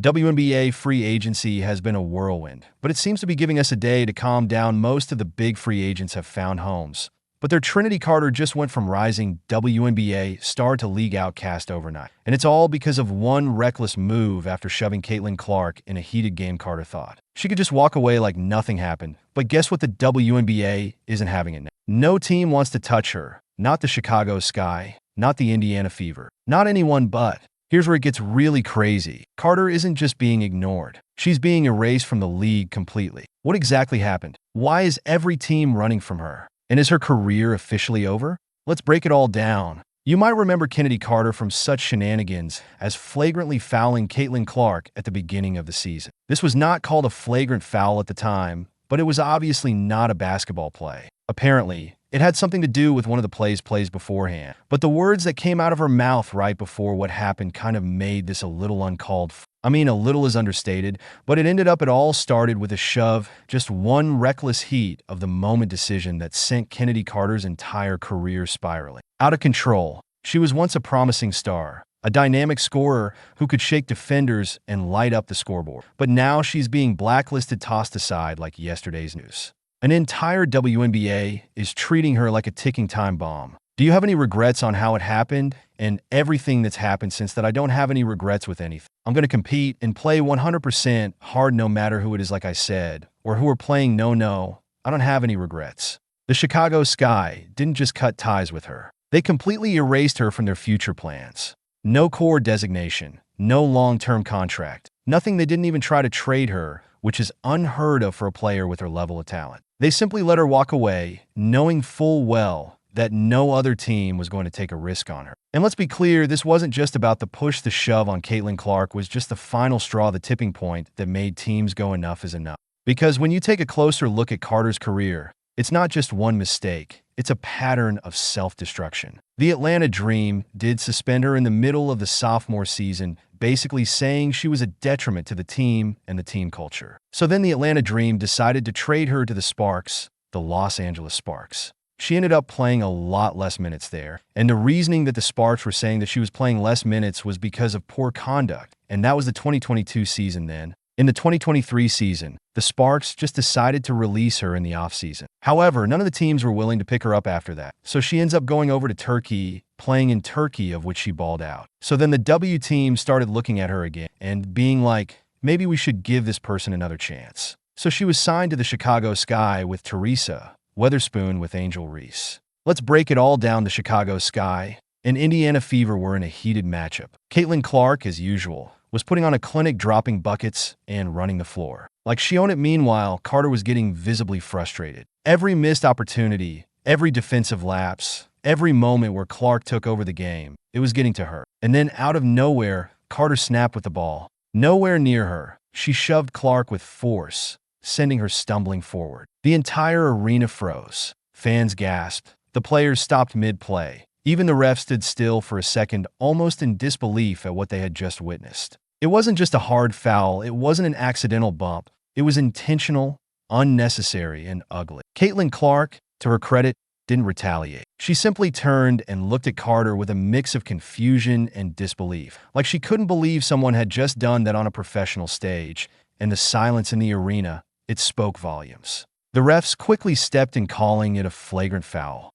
WNBA free agency has been a whirlwind, but it seems to be giving us a day to calm down. Most of the big free agents have found homes, but their Chennedy Carter just went from rising WNBA star to league outcast overnight. And it's all because of one reckless move after shoving Caitlin Clark in a heated game. Carter thought she could just walk away like nothing happened, but guess what? The WNBA isn't having it now. No team wants to touch her, not the Chicago Sky, not the Indiana Fever, not anyone but. Here's where it gets really crazy. Carter isn't just being ignored. She's being erased from the league completely. What exactly happened? Why is every team running from her? And is her career officially over? Let's break it all down. You might remember Chennedy Carter from such shenanigans as flagrantly fouling Caitlin Clark at the beginning of the season. This was not called a flagrant foul at the time, but it was obviously not a basketball play. Apparently, it had something to do with one of the plays beforehand. But the words that came out of her mouth right before what happened kind of made this a little uncalled for. I mean, a little is understated, but it all started with a shove, just one reckless heat of the moment decision that sent Chennedy Carter's entire career spiraling out of control. She was once a promising star, a dynamic scorer who could shake defenders and light up the scoreboard. But now she's being blacklisted, tossed aside like yesterday's news. An entire WNBA is treating her like a ticking time bomb. Do you have any regrets on how it happened and everything that's happened since that? I don't have any regrets with anything. I'm going to compete and play 100% hard no matter who it is, like I said, or who are playing no. I don't have any regrets. The Chicago Sky didn't just cut ties with her. They completely erased her from their future plans. No core designation, no long-term contract, nothing. They didn't even try to trade her, which is unheard of for a player with her level of talent. They simply let her walk away, knowing full well that no other team was going to take a risk on her. And let's be clear, this wasn't just about the push. The shove on Caitlin Clark was just the final straw, the tipping point that made teams go enough is enough. Because when you take a closer look at Carter's career, it's not just one mistake, it's a pattern of self-destruction. The Atlanta Dream did suspend her in the middle of the sophomore season, basically saying she was a detriment to the team and the team culture. So then the Atlanta Dream decided to trade her to the Sparks, the Los Angeles Sparks. She ended up playing a lot less minutes there, and the reasoning that the Sparks were saying that she was playing less minutes was because of poor conduct, and that was the 2022 season then. In the 2023 season, the Sparks just decided to release her in the offseason. However, none of the teams were willing to pick her up after that, so she ends up going over to Turkey, playing in Turkey, of which she balled out. So then the W team started looking at her again and being like, maybe we should give this person another chance. So she was signed to the Chicago Sky with Teresa Weatherspoon with Angel Reese. Let's break it all down. The Chicago Sky and Indiana Fever were in a heated matchup. Caitlin Clark, as usual, was putting on a clinic, dropping buckets and running the floor like she owned it. Meanwhile, Carter was getting visibly frustrated. Every missed opportunity, every defensive lapse, every moment where Clark took over the game, it was getting to her. And then out of nowhere, Carter snapped with the ball. Nowhere near her, she shoved Clark with force, sending her stumbling forward. The entire arena froze. Fans gasped. The players stopped mid-play. Even the refs stood still for a second, almost in disbelief at what they had just witnessed. It wasn't just a hard foul. It wasn't an accidental bump. It was intentional, unnecessary, and ugly. Caitlin Clark, to her credit, didn't retaliate. She simply turned and looked at Carter with a mix of confusion and disbelief, like she couldn't believe someone had just done that on a professional stage. And the silence in the arena, it spoke volumes. The refs quickly stepped in, calling it a flagrant foul.